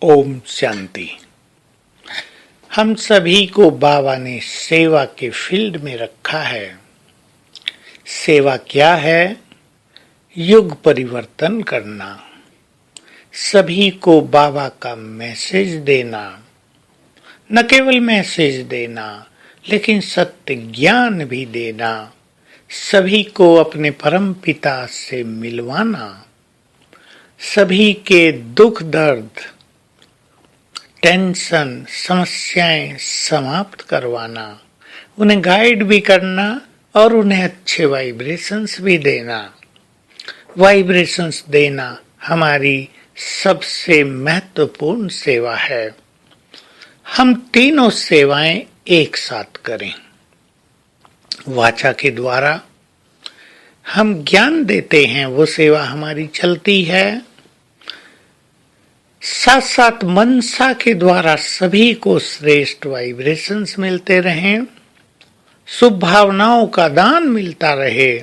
ओम शांति। हम सभी को बाबा ने सेवा के फील्ड में रखा है। सेवा क्या है? युग परिवर्तन करना, सभी को बाबा का मैसेज देना, न केवल मैसेज देना लेकिन सत्य ज्ञान भी देना, सभी को अपने परम पिता से मिलवाना, सभी के दुख दर्द टेंशन समस्याएं समाप्त करवाना, उन्हें गाइड भी करना और उन्हें अच्छे वाइब्रेशंस भी देना। वाइब्रेशंस देना हमारी सबसे महत्वपूर्ण सेवा है। हम तीनों सेवाएं एक साथ करें। वाचा के द्वारा हम ज्ञान देते हैं, वो सेवा हमारी चलती है। साथ साथ मनसा के द्वारा सभी को श्रेष्ठ वाइब्रेशंस मिलते रहें, शुभ भावनाओं का दान मिलता रहे,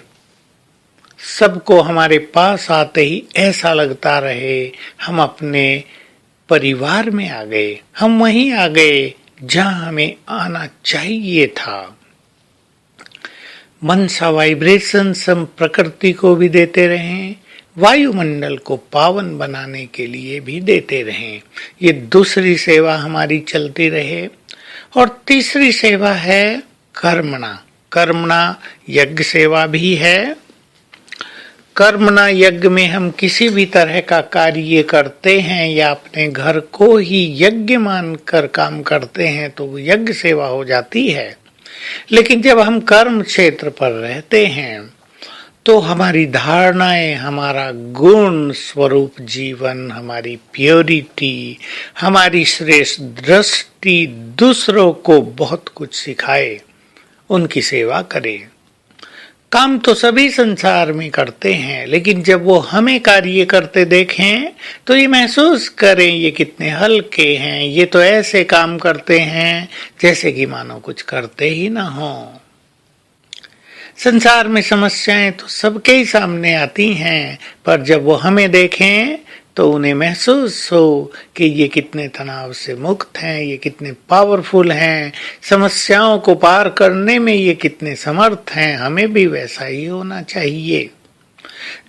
सबको हमारे पास आते ही ऐसा लगता रहे हम अपने परिवार में आ गए, हम वहीं आ गए जहां हमें आना चाहिए था। मनसा वाइब्रेशंस हम प्रकृति को भी देते रहें, वायुमंडल को पावन बनाने के लिए भी देते रहें। ये दूसरी सेवा हमारी चलती रहे। और तीसरी सेवा है कर्मणा। कर्मणा यज्ञ सेवा भी है। कर्मणा यज्ञ में हम किसी भी तरह का कार्य करते हैं या अपने घर को ही यज्ञ मानकर काम करते हैं तो वो यज्ञ सेवा हो जाती है। लेकिन जब हम कर्म क्षेत्र पर रहते हैं तो हमारी धारणाएं, हमारा गुण स्वरूप जीवन, हमारी प्योरिटी, हमारी श्रेष्ठ दृष्टि दूसरों को बहुत कुछ सिखाए, उनकी सेवा करे। काम तो सभी संसार में करते हैं, लेकिन जब वो हमें कार्य करते देखें तो ये महसूस करें ये कितने हल्के हैं, ये तो ऐसे काम करते हैं जैसे कि मानो कुछ करते ही ना हो। संसार में समस्याएं तो सबके ही सामने आती हैं, पर जब वो हमें देखें तो उन्हें महसूस हो कि ये कितने तनाव से मुक्त हैं, ये कितने पावरफुल हैं, समस्याओं को पार करने में ये कितने समर्थ हैं, हमें भी वैसा ही होना चाहिए।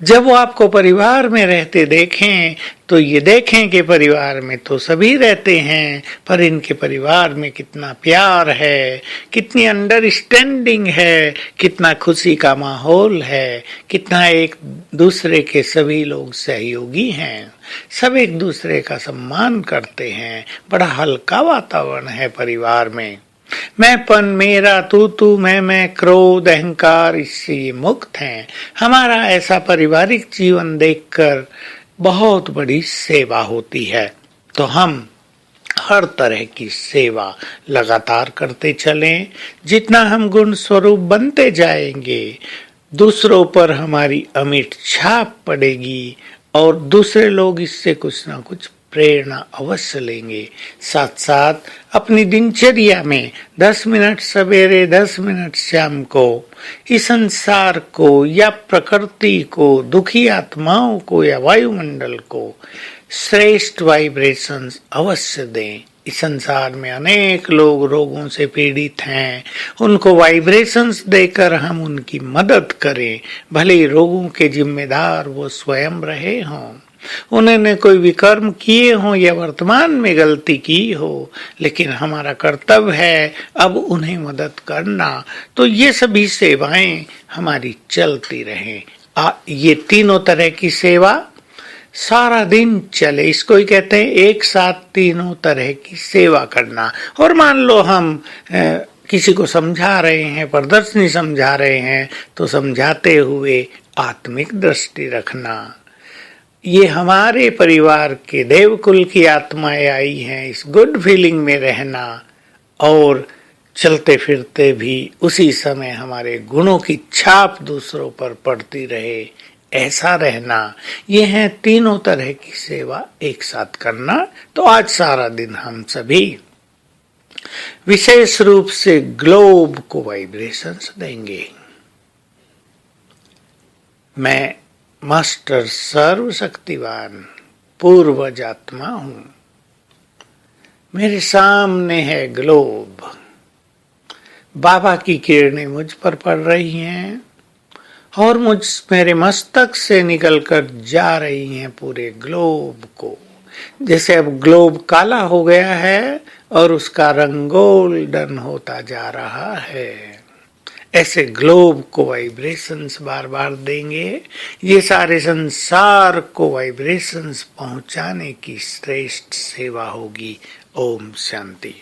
जब वो आपको परिवार में रहते देखें तो ये देखें कि परिवार में तो सभी रहते हैं, पर इनके परिवार में कितना प्यार है, कितनी अंडरस्टैंडिंग है, कितना खुशी का माहौल है, कितना एक दूसरे के सभी लोग सहयोगी हैं, सब एक दूसरे का सम्मान करते हैं, बड़ा हल्का वातावरण है परिवार में। मैंपन, मेरा, तू, मैं, क्रोध, अहंकार, इससे ये मुक्त हैं। हमारा ऐसा पारिवारिक जीवन देखकर बहुत बड़ी सेवा होती है। तो हम हर तरह की सेवा लगातार करते चलें। जितना हम गुण स्वरूप बनते जाएंगे, दूसरों पर हमारी अमिट छाप पड़ेगी और दूसरे लोग इससे कुछ ना कुछ प्रेरणा अवश्य लेंगे। साथ साथ अपनी दिनचर्या में 10 मिनट सवेरे, 10 मिनट शाम को इस संसार को या प्रकृति को, दुखी आत्माओं को या वायुमंडल को श्रेष्ठ वाइब्रेशंस अवश्य दें। इस संसार में अनेक लोग रोगों से पीड़ित हैं, उनको वाइब्रेशंस देकर हम उनकी मदद करें। भले ही रोगों के जिम्मेदार वो स्वयं रहे हों, उन्होंने कोई विकर्म किए हों या वर्तमान में गलती की हो, लेकिन हमारा कर्तव्य है अब उन्हें मदद करना। तो ये सभी सेवाएं हमारी चलती रहें। ये तीनों तरह की सेवा सारा दिन चले, इसको ही कहते हैं एक साथ तीनों तरह की सेवा करना। और मान लो हम किसी को समझा रहे हैं, प्रदर्शनी समझा रहे हैं, तो समझाते हुए आत्मिक दृष्टि रखना। ये हमारे परिवार के देवकुल की आत्माएं आई हैं, इस गुड फीलिंग में रहना और चलते फिरते भी उसी समय हमारे गुणों की छाप दूसरों पर पड़ती रहे, ऐसा रहना। ये है तीनों तरह की सेवा एक साथ करना। तो आज सारा दिन हम सभी विशेष रूप से ग्लोब को वाइब्रेशंस देंगे। मैं मास्टर सर्वशक्तिवान पूर्वज आत्मा हूँ। मेरे सामने है ग्लोब, बाबा की किरणें मुझ पर पड़ रही हैं और मेरे मस्तक से निकलकर जा रही हैं पूरे ग्लोब को। जैसे अब ग्लोब काला हो गया है और उसका रंग गोल्डन होता जा रहा है, ऐसे ग्लोब को वाइब्रेशंस बार बार देंगे। ये सारे संसार को वाइब्रेशंस पहुंचाने की श्रेष्ठ सेवा होगी। ओम शांति।